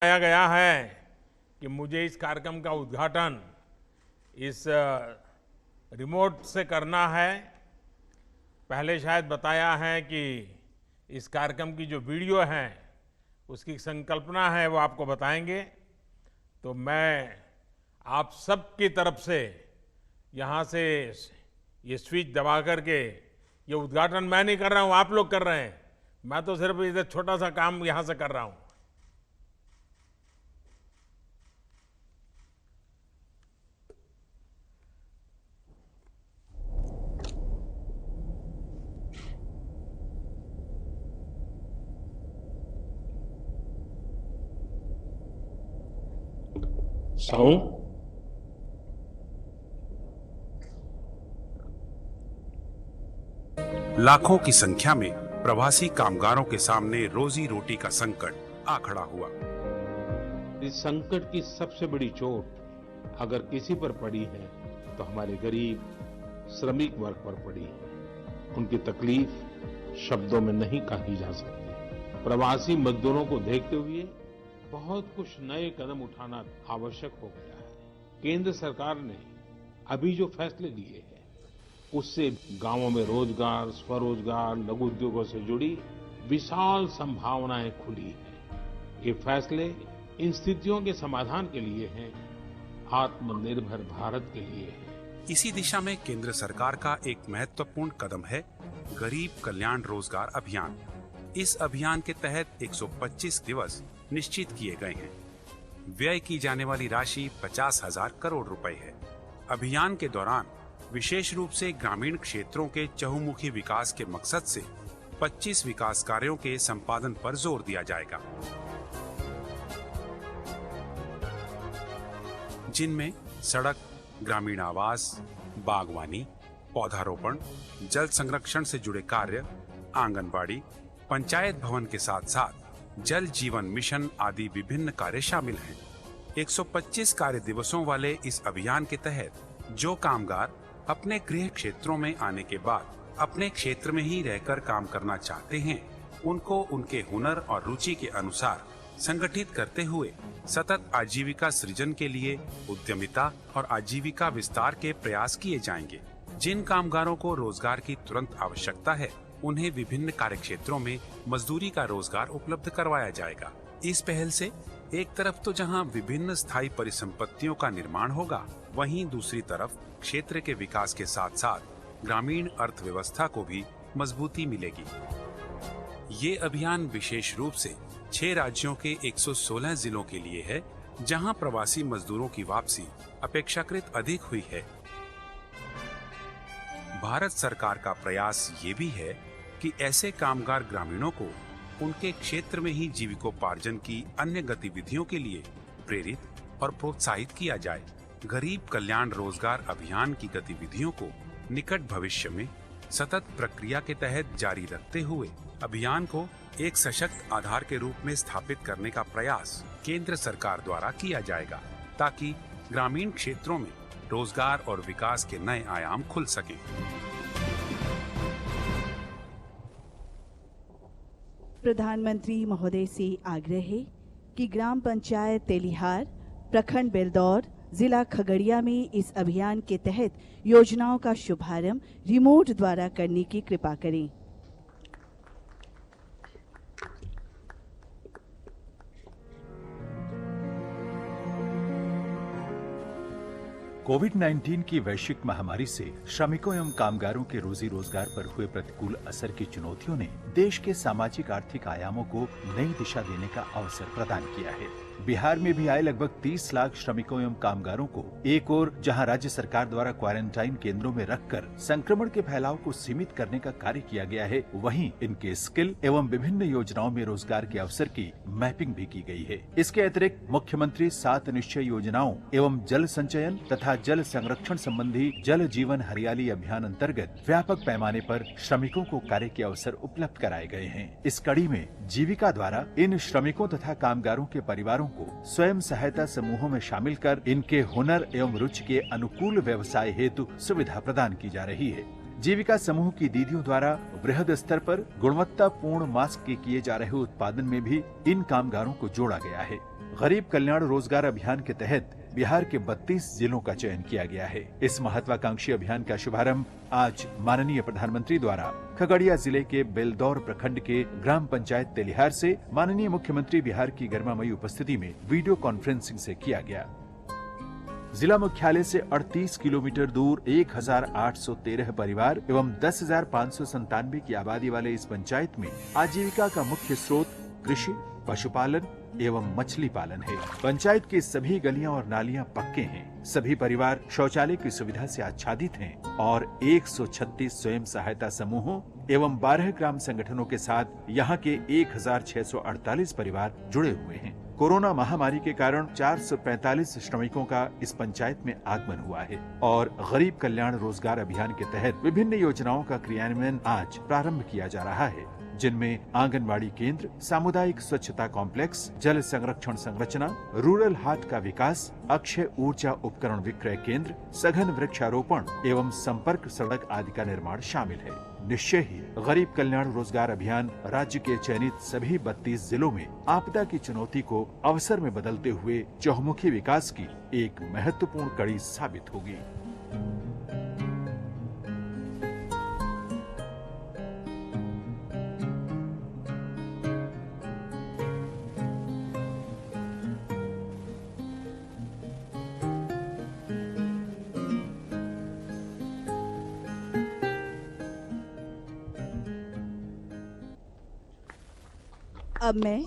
बताया गया है कि मुझे इस कार्यक्रम का उद्घाटन इस रिमोट से करना है। पहले शायद बताया है कि इस कार्यक्रम की जो वीडियो है उसकी संकल्पना है वो आपको बताएंगे। तो मैं आप सबकी तरफ से यहाँ से ये स्विच दबा करके ये उद्घाटन मैं नहीं कर रहा हूँ, आप लोग कर रहे हैं। मैं तो सिर्फ इधर छोटा सा काम यहाँ से कर रहा हूँ। साउंड। लाखों की संख्या में प्रवासी कामगारों के सामने रोजी रोटी का संकट आ खड़ा हुआ। इस संकट की सबसे बड़ी चोट अगर किसी पर पड़ी है तो हमारे गरीब श्रमिक वर्ग पर पड़ी है। उनकी तकलीफ शब्दों में नहीं कही जा सकती। प्रवासी मजदूरों को देखते हुए बहुत कुछ नए कदम उठाना आवश्यक हो गया है। केंद्र सरकार ने अभी जो फैसले लिए हैं उससे गांवों में रोजगार, स्वरोजगार, लघु उद्योगों से जुड़ी विशाल संभावनाएं खुली हैं। ये फैसले इन स्थितियों के समाधान के लिए हैं, आत्मनिर्भर भारत के लिए है। इसी दिशा में केंद्र सरकार का एक महत्वपूर्ण कदम है गरीब कल्याण रोजगार अभियान। इस अभियान के तहत 125 दिवस निश्चित किए गए हैं। व्यय की जाने वाली राशि 50,000 करोड़ रुपए है। अभियान के दौरान विशेष रूप से ग्रामीण क्षेत्रों के चहुमुखी विकास के मकसद से 25 विकास कार्यों के संपादन पर जोर दिया जाएगा, जिनमें सड़क, ग्रामीण आवास, बागवानी, पौधारोपण, जल संरक्षण से जुड़े कार्य, आंगनबाड़ी, पंचायत भवन के साथ साथ जल जीवन मिशन आदि विभिन्न कार्य शामिल हैं। 125 कार्य दिवसों वाले इस अभियान के तहत जो कामगार अपने गृह क्षेत्रों में आने के बाद अपने क्षेत्र में ही रहकर काम करना चाहते हैं, उनको उनके हुनर और रुचि के अनुसार संगठित करते हुए सतत आजीविका सृजन के लिए उद्यमिता और आजीविका विस्तार के प्रयास किए जाएंगे। जिन कामगारों को रोजगार की तुरंत आवश्यकता है, उन्हें विभिन्न कार्य क्षेत्रों में मजदूरी का रोजगार उपलब्ध करवाया जाएगा। इस पहल से एक तरफ तो जहां विभिन्न स्थायी परिसंपत्तियों का निर्माण होगा, वहीं दूसरी तरफ क्षेत्र के विकास के साथ साथ ग्रामीण अर्थव्यवस्था को भी मजबूती मिलेगी। ये अभियान विशेष रूप से 6 राज्यों के 116 जिलों के लिए है, जहां प्रवासी मजदूरों की वापसी अपेक्षाकृत अधिक हुई है। भारत सरकार का प्रयास ये भी है कि ऐसे कामगार ग्रामीणों को उनके क्षेत्र में ही जीविकोपार्जन की अन्य गतिविधियों के लिए प्रेरित और प्रोत्साहित किया जाए। गरीब कल्याण रोजगार अभियान की गतिविधियों को निकट भविष्य में सतत प्रक्रिया के तहत जारी रखते हुए अभियान को एक सशक्त आधार के रूप में स्थापित करने का प्रयास केंद्र सरकार द्वारा किया जाएगा, ताकि ग्रामीण क्षेत्रों में रोजगार और विकास के नए आयाम खुल सकें। प्रधानमंत्री महोदय से आग्रह है कि ग्राम पंचायत तेलिहार, प्रखंड बेलदौर, जिला खगड़िया में इस अभियान के तहत योजनाओं का शुभारंभ रिमोट द्वारा करने की कृपा करें। कोविड-19 की वैश्विक महामारी से श्रमिकों एवं कामगारों के रोजी रोजगार पर हुए प्रतिकूल असर की चुनौतियों ने देश के सामाजिक आर्थिक आयामों को नई दिशा देने का अवसर प्रदान किया है। बिहार में भी आए लगभग 30 लाख श्रमिकों एवं कामगारों को एक ओर जहां राज्य सरकार द्वारा क्वारंटाइन केंद्रों में रखकर संक्रमण के फैलाव को सीमित करने का कार्य किया गया है, वहीं इनके स्किल एवं विभिन्न योजनाओं में रोजगार के अवसर की मैपिंग भी की गई है। इसके अतिरिक्त मुख्यमंत्री 7 निश्चय योजनाओं एवं जल संचयन तथा जल संरक्षण संबंधी जल जीवन हरियाली अभियान अंतर्गत व्यापक पैमाने पर श्रमिकों को कार्य के अवसर उपलब्ध कराए गए हैं। इस कड़ी में जीविका द्वारा इन श्रमिकों तथा कामगारों के परिवारों को स्वयं सहायता समूहों में शामिल कर इनके हुनर एवं रुचि के अनुकूल व्यवसाय हेतु सुविधा प्रदान की जा रही है। जीविका समूह की दीदियों द्वारा वृहद स्तर पर गुणवत्तापूर्ण मास्क के किए जा रहे उत्पादन में भी इन कामगारों को जोड़ा गया है। गरीब कल्याण रोजगार अभियान के तहत बिहार के 32 जिलों का चयन किया गया है। इस महत्वाकांक्षी अभियान का शुभारंभ आज माननीय प्रधानमंत्री द्वारा खगड़िया जिले के बेलदौर प्रखंड के ग्राम पंचायत तेलिहार से माननीय मुख्यमंत्री बिहार की गरिमामयी उपस्थिति में वीडियो कॉन्फ्रेंसिंग से किया गया। जिला मुख्यालय से 38 किलोमीटर दूर 1813 परिवार एवं 10,597 की आबादी वाले इस पंचायत में आजीविका का मुख्य स्रोत कृषि, पशुपालन एवं मछली पालन है। पंचायत की सभी गलियां और नालियां पक्के हैं। सभी परिवार शौचालय की सुविधा से आच्छादित हैं और 136 स्वयं सहायता समूहों एवं 12 ग्राम संगठनों के साथ यहाँ के 1648 परिवार जुड़े हुए हैं। कोरोना महामारी के कारण 445 श्रमिकों का इस पंचायत में आगमन हुआ है और गरीब कल्याण रोजगार अभियान के तहत विभिन्न योजनाओं का क्रियान्वयन आज प्रारंभ किया जा रहा है, जिनमें आंगनबाड़ी केंद्र, सामुदायिक स्वच्छता कॉम्प्लेक्स, जल संरक्षण संरचना, रूरल हाट का विकास, अक्षय ऊर्जा उपकरण विक्रय केंद्र, सघन वृक्षारोपण एवं संपर्क सड़क आदि का निर्माण शामिल है। निश्चय ही गरीब कल्याण रोजगार अभियान राज्य के चयनित सभी 32 जिलों में आपदा की चुनौती को अवसर में बदलते हुए चहुमुखी विकास की एक महत्वपूर्ण कड़ी साबित होगी। अब मैं